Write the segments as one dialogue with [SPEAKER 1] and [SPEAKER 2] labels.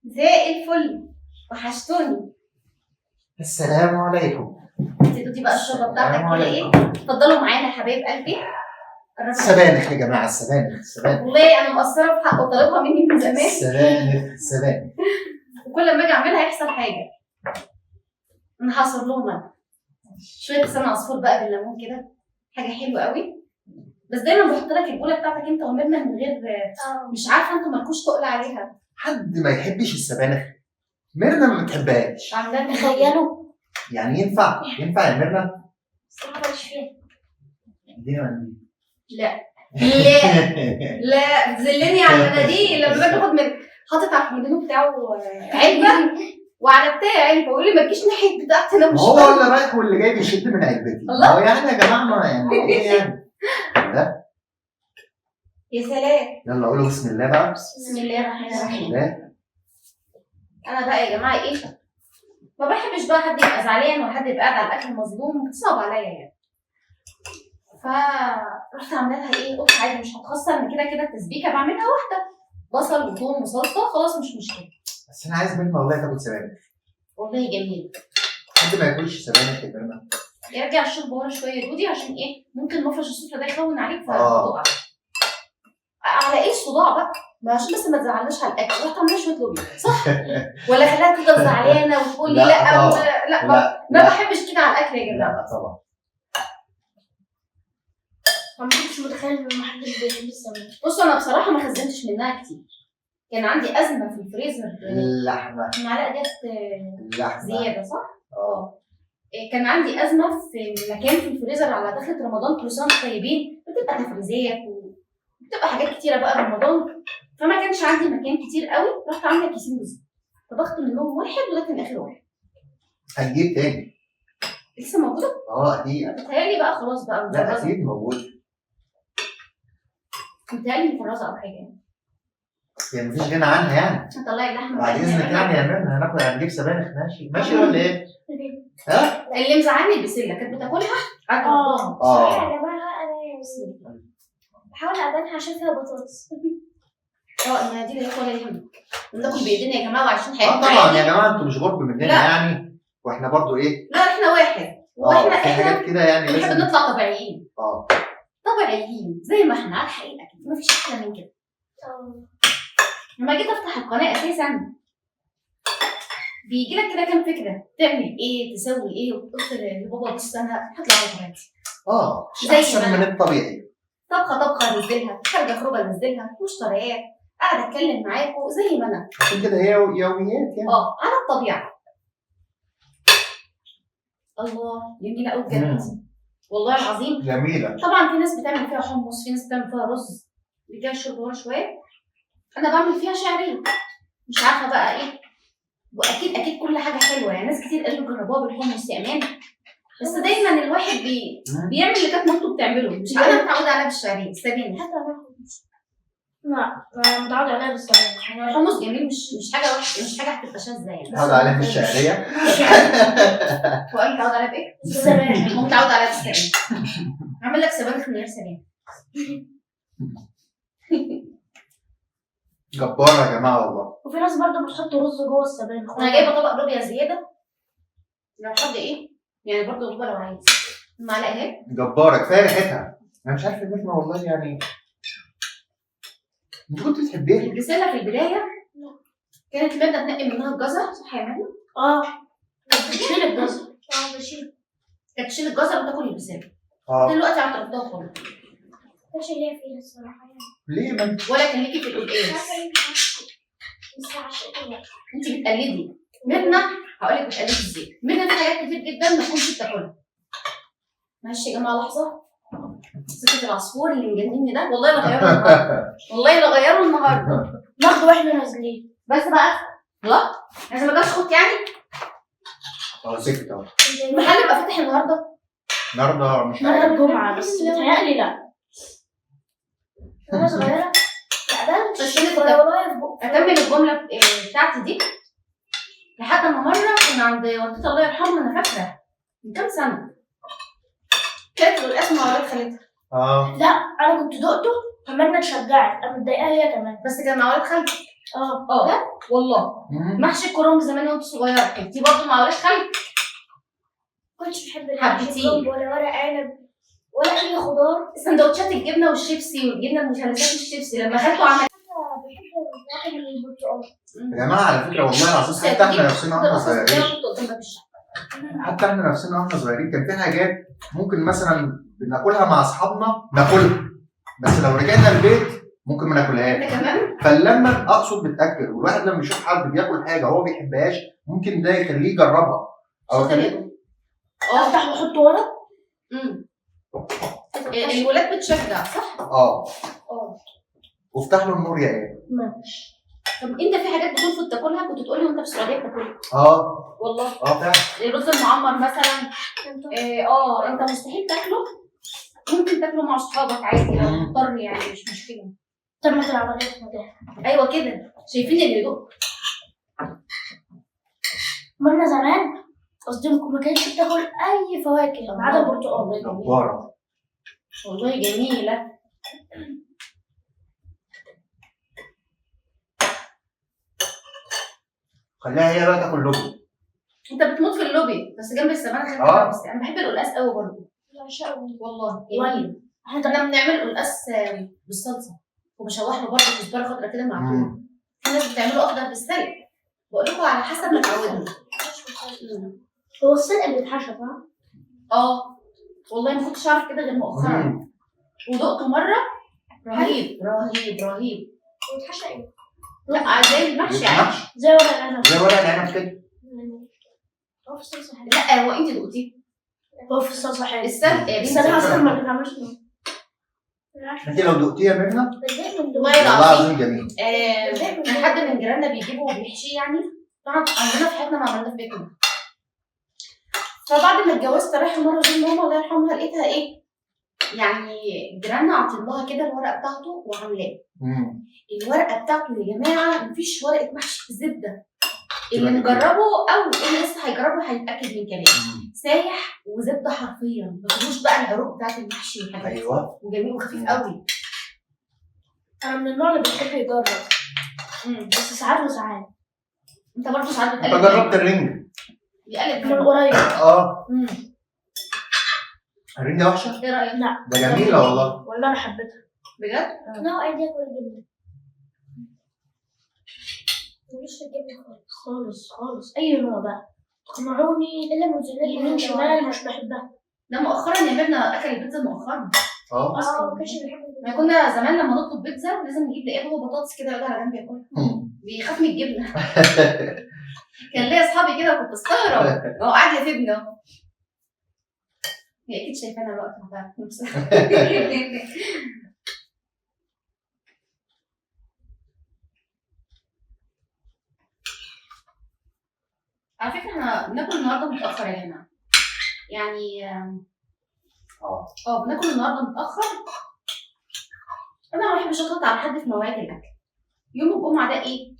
[SPEAKER 1] زي الفل، وحشتوني.
[SPEAKER 2] السلام عليكم.
[SPEAKER 1] دي بقى الشوربه بتاعتك كده ايه؟ اتفضلوا معانا يا حبايب قلبي.
[SPEAKER 2] سبانخ يا جماعه، السبانخ.
[SPEAKER 1] والله انا مقصره في حق وطالبها مني من زمان.
[SPEAKER 2] سبانخ.
[SPEAKER 1] وكل ما اجي اعملها يحصل حاجه. انا هعصر لهم شويه لسان عصفور بقى بالليمون كده، حاجه حلوه قوي. بس دايما بحط لك البوله بتاعتك انت ومرنا من غير، مش عارفه انتوا مالكوش تقل عليها.
[SPEAKER 2] حد ما يحبش السبانخ؟ ميرنا ما بتحبهاش.
[SPEAKER 1] تخيلوا
[SPEAKER 2] يعني ينفع يا ميرنا؟
[SPEAKER 1] الصراحه مش فيها.
[SPEAKER 2] ادينا منديل.
[SPEAKER 1] لا لا تذلني على المناديل لما باجي اخد من حاطط على الكومودينو بتاعه علبه وعلى بتاعي علبه، ويقول لي ما تجيش ناحيه بتاعتي انا مش
[SPEAKER 2] هو ولا رايح واللي جاي بيشد من علبتي. هو يعني يا جماعه ما يعني ايه يعني؟ لا
[SPEAKER 1] يا سلام.
[SPEAKER 2] يلا قولوا بسم الله بقى.
[SPEAKER 1] بسم الله الرحمن الرحيم. انا بقى يا جماعه ايه، ما بحبش بقى حد يبقى زعلان ولا حد يبقى قاعد على الاكل مظلوم، بتصعب عليا يعني. فرحت عامله لها ايه، قلت عادي مش هتخسر، ان كده كده التسبيكه بعملها واحده، بصل وثوم وصلصه، خلاص مش مشكله.
[SPEAKER 2] بس انا عايز ميرنا والله تاكل سبانخ.
[SPEAKER 1] والله جميل.
[SPEAKER 2] حد ما ياكلش سبانخ يا ميرنا؟
[SPEAKER 1] يرجع الشوربه ورا شويه يا دودي، عشان ايه؟ ممكن مفرش السفره ده يخون عليك فتقع. على ايه الصداع بقى؟ ما عشان بس ما تزعلناش على الاكل، رحت عامله شويه لوبيا صح؟ ولا خليها تفضل زعلانه وتقول لي لا ما بحبش كده على الاكل يا جماعه.
[SPEAKER 2] لا طبعا.
[SPEAKER 1] ما كنتش متخيل ان محدش بيحب السبانخ. بصوا انا بصراحه ما خزنتش منها كتير، كان عندي ازمه في الفريزر.
[SPEAKER 2] اللحمه
[SPEAKER 1] المعلقه ديت زياده صح؟ كان عندي ازمه في مكان في الفريزر على دخله رمضان، كل سنه طيبين، بتبقى تفريزات وبتبقى حاجات كتيره بقى رمضان، فما كانش عندي مكان كتير قوي، رحت عامله كيسين بالظبط، طبخت منهم واحد وده كان اخر واحد.
[SPEAKER 2] هنجيب تاني؟
[SPEAKER 1] لسه موجوده؟
[SPEAKER 2] اكيد.
[SPEAKER 1] بتهيألي بقى خلاص بقى مفرزه.
[SPEAKER 2] لا اكيد موجود.
[SPEAKER 1] بتهيألي مفرزه او حاجه
[SPEAKER 2] يعني مفيش غنى عنها يعني.
[SPEAKER 1] هطلعي اللحمه
[SPEAKER 2] بعد اذنك يعني يا ميرنا، هنجيب سبانخ. ماشي ولا ايه؟ ها؟
[SPEAKER 1] اللي مزعلني البسله كانت بتاكلها قعدت
[SPEAKER 3] صح يا جماعه، انا بحاول ابانها عشان فيها بطاطس.
[SPEAKER 1] ما دي اللي ولا يهمك، بناكل بايدينا يا جماعه وعايشين حياتنا.
[SPEAKER 2] طبعا يا جماعه انتوا مش غرب مننا يعني، واحنا برضو ايه؟
[SPEAKER 1] لا احنا واحد، واحنا
[SPEAKER 2] في حاجات كده يعني
[SPEAKER 1] لازم بنحب نطلع طبيعيين. طبيعيين زي ما احنا على الحقيقه كده، مفيش احلى من كده. لما جيت افتح القناه اساسا بيجي لك كده كام فكره، تعمل ايه تسوي ايه، وقلت لبابا بص انا هطلع على قناتي
[SPEAKER 2] مش احسن من الطبيعي.
[SPEAKER 1] طبخه انزلها، خارجه خروجه انزلها، مشتريات، قاعده اتكلم معاكم زي ما انا،
[SPEAKER 2] عشان كده هي يوميات يعني.
[SPEAKER 1] على الطبيعه. الله جميله قوي بجد والله العظيم.
[SPEAKER 2] جميله.
[SPEAKER 1] طبعا في ناس بتعمل فيها حمص، في ناس بتعمل فيها رز، بيجي الشرب ورا شويه، انا بعمل فيها شعريه، مش عارفه بقى ايه، واكيد كل حاجه حلوه يعني، ناس كتير قالوا جربوها بالحمص يا امان، بس دايما الواحد بيعمل اللي كانت مامته بتعمله، مش انا متعوده عليها بالشعريه السبانخ.
[SPEAKER 3] حتى انا متعوده عليها بالسبانخ.
[SPEAKER 1] الحمص جميل، مش حاجه وحشه، مش حاجه هتبقى شاذه يعني.
[SPEAKER 2] متعوده عليها بالشعريه.
[SPEAKER 1] وقال متعوده عليها بايه؟
[SPEAKER 3] بالسبانخ.
[SPEAKER 1] هو متعود عليها بالسبانخ. اعمل لك سبانخ من غير سبانخ.
[SPEAKER 2] جباره يا جماعه والله.
[SPEAKER 3] وفي ناس برضه بتحط رز جوه السبانخ.
[SPEAKER 1] انا جايبه طبق لوبيا زياده، لو حد ايه يعني برضه لوبيا لو عايز معلقه اهي.
[SPEAKER 2] جباره، كفايه ريحتها. انا مش عارف المرمى والله يعني. انت كنت بتحبيها؟
[SPEAKER 1] البسله في البدايه كانت ماده تنقي منها الجزر صح يا ماما؟
[SPEAKER 3] بتشيل الجزر. بشيل.
[SPEAKER 1] كانت تشيل الجزر وتاكل البسله. دلوقتي عم تقطعها خالص.
[SPEAKER 3] مش ليا فيها الصراحه يعني.
[SPEAKER 2] ليه ما
[SPEAKER 1] ولا كان ليكي في القلقاس؟
[SPEAKER 3] بس عشان
[SPEAKER 1] انت بتقلدي ميرنا، هقول لك بتقلدي ازاي. ميرنا في حاجات كتير جدا ما كنتش بتاكلها. معلش يا جماعه لحظه، سكة العصفور اللي مجنني ده والله لا غيره النهارده، والله لا غيره النهارده،
[SPEAKER 3] ناخده واحنا نازلين.
[SPEAKER 1] بس بقى لا عايزه ما جاش اخوك يعني.
[SPEAKER 2] سكت اهو.
[SPEAKER 1] المحل يبقى فاتح النهارده
[SPEAKER 2] مش
[SPEAKER 3] النهارده الجمعه، بس متهيألي لا. وانا صغيره
[SPEAKER 1] اكمل الجمله بتاعتي دي لحد ما مره كنا عند والدتي الله يرحمها، انا فاكره من كام سنه، كانت القلقاس مع ولاد خالتها.
[SPEAKER 3] لا انا كنت دقته، فمرنا اتشجعت، انا متضايقه هي كمان،
[SPEAKER 1] بس كان مع ولاد خالتي. اه والله محشي الكرنب زمان وانت صغيره كنتي برضه مع ولاد خالك؟
[SPEAKER 3] كنتش بحب
[SPEAKER 1] حبيتيه؟
[SPEAKER 3] الكرنب ولا ورق عنب ولا اي خضار.
[SPEAKER 1] سندوتشات الجبنه والشيبسي والجبنه المثلثات الشيبسي لما خدته عمل
[SPEAKER 3] بحب الواحد من البرتقال.
[SPEAKER 2] يا جماعه على فكره والله العظيم حتى احنا نفسنا واحنا صغيرين، حتى احنا نفسنا واحنا صغيرين كان في حاجات ممكن مثلا بناكلها مع اصحابنا ناكلها، بس لو رجعنا البيت ممكن ما ناكلهاش.
[SPEAKER 1] انت كمان؟
[SPEAKER 2] فلما اقصد بتاكل والواحد لما يشوف حد بياكل حاجه هو ما بيحبهاش ممكن ده يخليه يجربها او
[SPEAKER 1] شاطر يا
[SPEAKER 2] يخليه.
[SPEAKER 1] دود.
[SPEAKER 3] افتح واحط ورق.
[SPEAKER 1] الولاد بتشجع صح؟
[SPEAKER 2] اه
[SPEAKER 1] اه.
[SPEAKER 2] وافتح له النور يا ايه.
[SPEAKER 3] ماشي.
[SPEAKER 1] طب انت في حاجات بترفض تاكلها كنت تقولي وانت في السعوديه بتاكلها؟
[SPEAKER 2] اه
[SPEAKER 1] والله
[SPEAKER 2] فعلا.
[SPEAKER 1] الرز المعمر مثلا انت مستحيل تاكله، ممكن تاكله مع اصحابك عادي لو مضطر يعني مش مشكله.
[SPEAKER 3] طب ما تلعب عليه في مكان.
[SPEAKER 1] ايوه كده شايفين الهدوء.
[SPEAKER 3] مرة زمان قصديكم ما كانتش بتاكل اي فواكه ما عدا البرتقال.
[SPEAKER 2] جباره
[SPEAKER 1] والله جميله.
[SPEAKER 2] خليها هي بقى تاكل لوبي.
[SPEAKER 1] انت بتموت في اللوبي بس جنب السبانخ انت بس انا بحب القلقاس قوي برضه. والله جميل. احنا بنعمل قلقاس بالصلصه وبشوح له برضه كزبره خضرا كده مع توم. في ناس بتعمله اخضر بالسلق، بقول لكم على حسب ما تعودوا.
[SPEAKER 3] هو السلق بيتحشى صح؟
[SPEAKER 1] اه والله ما كنتش اعرف كده غير مؤخرا ودقته مره رهيب رهيب رهيب.
[SPEAKER 3] بيتحشى ايه؟
[SPEAKER 1] لا زي المحشي عادي
[SPEAKER 3] زي ورق العنب.
[SPEAKER 2] زي ورق العنب كده.
[SPEAKER 3] هو في الصلصة حلو.
[SPEAKER 1] لا هو انت دقتيه؟
[SPEAKER 3] هو في الصلصة حلو.
[SPEAKER 1] السلق
[SPEAKER 3] اصلا ما بيتعملش.
[SPEAKER 2] انت لو دقتيها منها
[SPEAKER 1] والله
[SPEAKER 2] العظيم جميل.
[SPEAKER 1] كان حد من جيراننا بيجيبه وبيحشيه يعني، طبعا عندنا في حياتنا ما عملناه في بيتنا. فبعد ما اتجوزت رايحه مره دي ماما الله يرحمها لقيتها ايه يعني جيراننا عاطين لها كده الورقه بتاعته وعاملاه. الورقه بتاعته يا جماعه مفيش ورقه محشي زبده. اللي مجربه او اللي لسه هيجربه هيتاكد من كلامي. سايح وزبده حرفيا ما فيهوش بقى العروق بتاعت المحشي والحاجات.
[SPEAKER 2] ايوه
[SPEAKER 1] وجميل وخفيف قوي.
[SPEAKER 3] انا من النوع اللي بيحب يجرب بس ساعات وساعات.
[SPEAKER 1] انت برضه ساعات
[SPEAKER 2] انت جربت الرنج؟
[SPEAKER 1] بيقلب
[SPEAKER 3] من قريب.
[SPEAKER 2] الرنجة وحشة؟
[SPEAKER 1] ايه رايك؟
[SPEAKER 3] لا
[SPEAKER 2] ده جميلة والله
[SPEAKER 3] انا حبيتها
[SPEAKER 1] بجد؟
[SPEAKER 3] نوع ايديا كل جبنة. مش في الجبنة خالص اي نوع بقى اقنعوني الا موزاريلا يمين شمال مش بحبها.
[SPEAKER 1] لا مؤخرا يا بينا اكل البيتزا مؤخرا.
[SPEAKER 3] اصلا ما كانش بيحب
[SPEAKER 1] ما كنا زمان لما نطلب بيتزا لازم نجيب لقيته بطاطس كده يقعد على جنب ياكلها. بيخاف من الجبنه. كان ليا اصحابي كده كنت استغرب هو قاعد يسيبنا. هي اكيد شايفانا الوقت بتاعك نفسها. على فكره احنا بناكل النهارده متاخر يا جماعه. يعني بناكل النهارده متاخر. انا ما بحبش اضغط على حد في مواعيد الاكل. يوم الجمعه ده ايه؟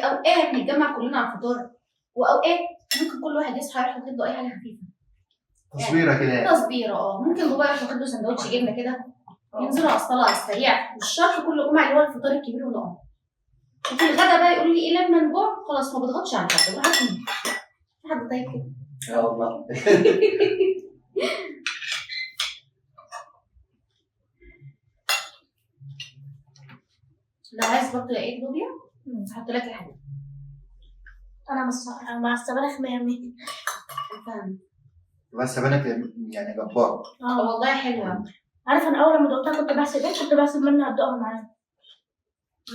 [SPEAKER 1] اوقات نتجمع كلنا على الفطار واوقات ممكن كل واحد يصحى يروح ياخد له اي حاجه خفيفه.
[SPEAKER 2] تصبيره كده يعني.
[SPEAKER 1] تصبيره ممكن بابا يروح ياخد له سندوتش جبنه كده ينزلوا على الصلاه على السريع. مش شرط كل جمعه اللي هو الفطار الكبير ونقعد. وفي الغدا بقى يقول لي ايه لما نجوع خلاص ما بضغطش على حد بروح اكل. في حد طيب كده؟
[SPEAKER 2] والله.
[SPEAKER 1] لو عايز برضه ايه لوبيا هحط لك الحاجات.
[SPEAKER 3] انا مع السبانخ 100
[SPEAKER 1] فاهم.
[SPEAKER 2] بس السبانخ يعني جبارة.
[SPEAKER 1] والله حلوه.
[SPEAKER 3] عارفه انا اول ما دقتها كنت بحسب منها ادوقها معاها.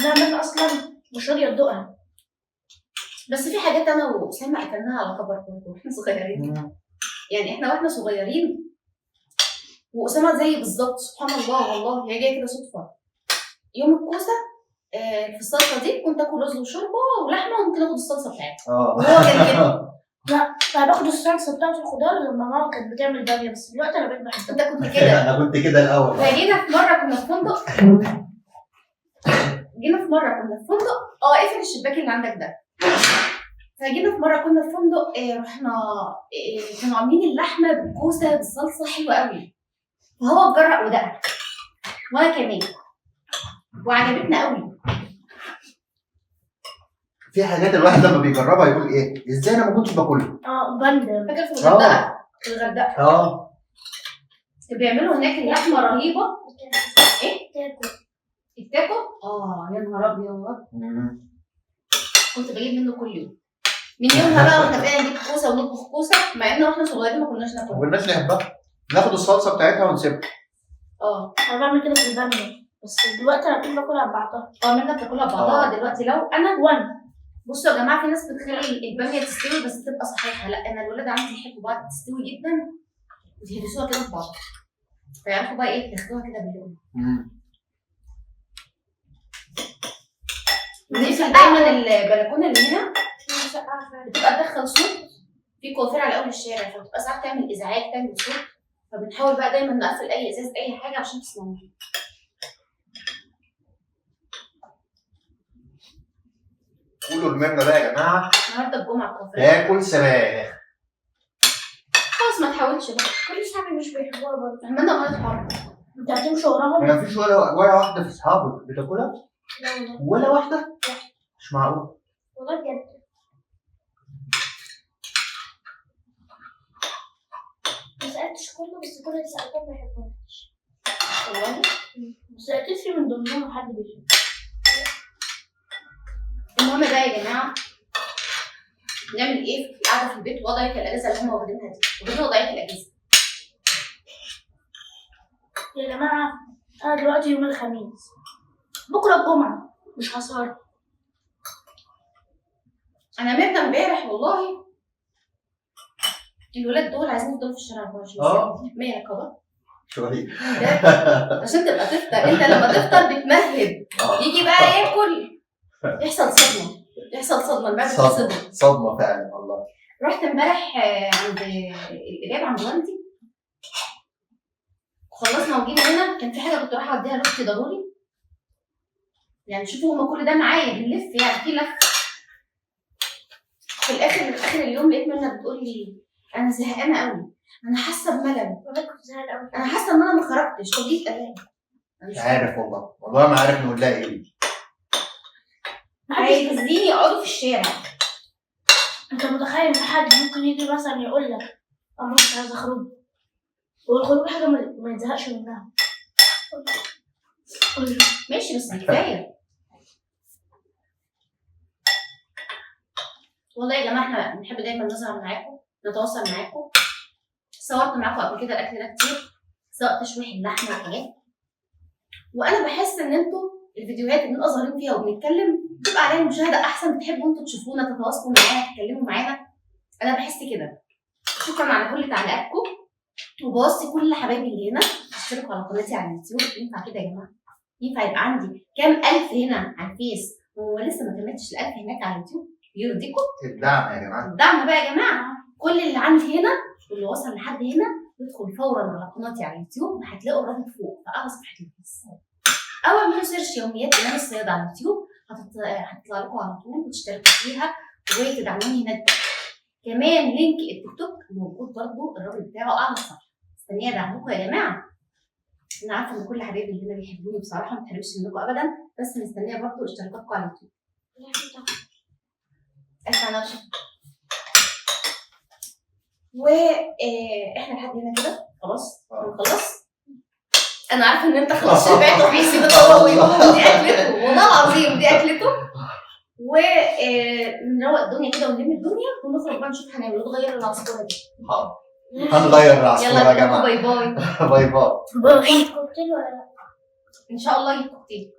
[SPEAKER 3] انا اصلا مش راضيه ادوقها.
[SPEAKER 1] بس في حاجات انا واسامه اكلناها على كبر برضه واحنا صغيرين. يعني احنا واحنا صغيرين واسامه زي بالظبط سبحان الله والله هي جايه كده صدفه. يوم الكوسه في الصلصه دي كنت اكل رز وشوربه ولحمه وممكن اخد الصلصه بتاعتها. وهو كان كده.
[SPEAKER 3] لا انا باخد الصلصه بتاعت الخضار لما ماما كانت بتعمل باميه بس دلوقتي انا بقيت بحبها.
[SPEAKER 1] انت كنت كده.
[SPEAKER 2] انا كنت كده الاول.
[SPEAKER 1] فجينا في مره كنا في فندق. اقفل الشباك اللي عندك ده. فجينا في مره كنا في فندق رحنا كانوا عاملين اللحمه بالكوسه بالصلصه حلوه قوي. فهو اتجرأ ودقق وانا كمان وعجبتنا قوي.
[SPEAKER 2] في حاجات الواحد لما بيجربها يقول ايه ازاي انا ما كنتش باكلها.
[SPEAKER 3] بندم.
[SPEAKER 1] فاكر في الغردقه؟ في الغردقه بيعملوا هناك اللحمه رهيبه. ايه؟ التاكو؟ يا نهار ابيض. كنت بجيب منه كل يوم. من يومها بقى واحنا بقينا نجيب كوسه ونطبخ كوسه، مع ان واحنا صغيرين ما كناش
[SPEAKER 2] ما
[SPEAKER 1] ناكلها.
[SPEAKER 2] كناش نحبها، ناخد الصلصه بتاعتها ونسيبها.
[SPEAKER 3] انا بعمل كده في الباميه، بس دلوقتي انا بحب باكلها ببعضها.
[SPEAKER 1] منها بتاكلها ببعضها دلوقتي. لو انا بصوا يا جماعه، في ناس بتخلي الباميه تستوي بس تبقى صحيحه، لا انا الولاد عندي يحبوا بعض تستوي جدا وتهرسوها كده في بعض، فيعرفوا بقى ايه تاخدوها كده باللون. نقفل دايما البلكونه اللي هنا بتبقى تدخل صوت، في كوافير على اول الشارع، فبتبقى ساعات تعمل ازعاج تعمل صوت، فبنحاول بقى دايما نقفل اي ازاز اي حاجه عشان تسمعوها.
[SPEAKER 2] قولوا المرنة بقى يا جماعه
[SPEAKER 1] النهارده الجمعه الكوافير
[SPEAKER 2] تاكل سبانخ.
[SPEAKER 1] خلاص ما تحاولش بقى،
[SPEAKER 3] كل صحابي مش بيحبوها برضه.
[SPEAKER 1] عملنا مرة حرب.
[SPEAKER 3] انت هتمشي وراهم؟
[SPEAKER 2] ما فيش ولا واحده في اصحابك بتاكلها؟
[SPEAKER 3] لا
[SPEAKER 2] ولا واحده؟ مش معقول.
[SPEAKER 3] والله بجد. ما سألتش كله، بس كل اللي سألتهم ما يحبوهاش.
[SPEAKER 1] والله
[SPEAKER 3] بس أكيد في من ضمنهم حد بيحبها.
[SPEAKER 1] المهم بقى يا جماعه نعمل ايه في القعده في البيت وضعيه الاجازه اللي هم واخدينها دي، واخدين وضعيه الاجازه.
[SPEAKER 3] يا جماعة أنا دلوقتي يوم الخميس، بكرة الجمعة مش هسهر.
[SPEAKER 1] انا مرنا امبارح والله الولاد دول عايزين يفضلوا في الشارع 24 ساعه. مالك بابا؟
[SPEAKER 2] شويه
[SPEAKER 1] عشان تبقى تفطر، انت لما تفطر بتمهد، يجي بقى ياكل يحصل صدمه، المعده تصدم.
[SPEAKER 2] صدمه فعلا والله.
[SPEAKER 1] رحت امبارح عند الاجابه عند والدي، خلصنا وجينا هنا، كان في حاجه كنت رايحه اوديها لاختي ضروري، يعني شوفوا هما كل ده معايا بنلف، يعني في لف. في اخر اليوم لقيت منى بتقول لي انا زهقانه قوي، انا حاسه بملل.
[SPEAKER 3] أنا كنت زهقانة أوي.
[SPEAKER 1] انا حاسه ان انا ما خرجتش. طب ليه قلقان؟
[SPEAKER 2] مش عارف والله ما عارف نقول لها ايه.
[SPEAKER 1] عايزين يقعدوا في الشارع.
[SPEAKER 3] أنت متخيل إن حد ممكن يجي مثلا يقول لك أنا مش عايز أخرج، والخروج حاجة ما يتزهقش منها.
[SPEAKER 1] ماشي بس كفايه. والله يا جماعه احنا بنحب دايما نظهر معاكم، نتواصل معاكم. صورت معاكم قبل كده الاكل ده كتير، سواء تشويح اللحمه والحاجات، وانا بحس ان انتوا الفيديوهات اللي بنبقى ظاهرين فيها وبنتكلم بتبقى عليها مشاهده احسن، بتحبوا انتوا تشوفونا، تتواصلوا معانا، تتكلموا معانا. انا بحس كده. شكرا على كل تعليقاتكم، وبوصي كل حبايبي اللي هنا اشتركوا على قناتي على اليوتيوب. ينفع كده يا جماعه؟ ينفع يبقى عندي كام الف هنا على الفيس ولسه ما كملتش ال1000 هناك على اليوتيوب؟ يرضيكم؟
[SPEAKER 2] الدعم يا جماعه.
[SPEAKER 1] الدعم بقى يا جماعه. كل اللي عندي هنا واللي وصل لحد هنا يدخل فورا على قناتي على اليوتيوب، هتلاقوا الرابط فوق في اعلى صفحه الفيس، او اعملوا سيرش يوميات ايمان الصياد على اليوتيوب، هتطلع لكم على طول وتشتركوا فيها وتدعموني هناك. كمان لينك التيك توك موجود برضه، الرابط بتاعه اعلى صفحه. مستنيه دعمكم يا جماعه. انا عارفه ان كل حبايبي اللي هنا بيحبوني بصراحه، ما تحرمش منكم ابدا، بس مستنيه برضه اشتراكاتكم على اليوتيوب. احنا نرشد واحنا لحد هنا كده خلاص هنخلص. انا عارفه ان انت خلاص شبعت وهيسيب الطبق ويقوم، دي اكلته والله العظيم، دي اكلته. ونروق الدنيا كده ونلم الدنيا ونخرج بقى نشوف هنعمل نغير العصفوره دي.
[SPEAKER 2] حاضر هنغير العصفوره يا
[SPEAKER 1] يلا
[SPEAKER 2] جماعه.
[SPEAKER 1] باي باي.
[SPEAKER 2] باي باي.
[SPEAKER 3] كوكتيل ولا لا؟
[SPEAKER 1] ان شاء الله يجيب كوكتيل.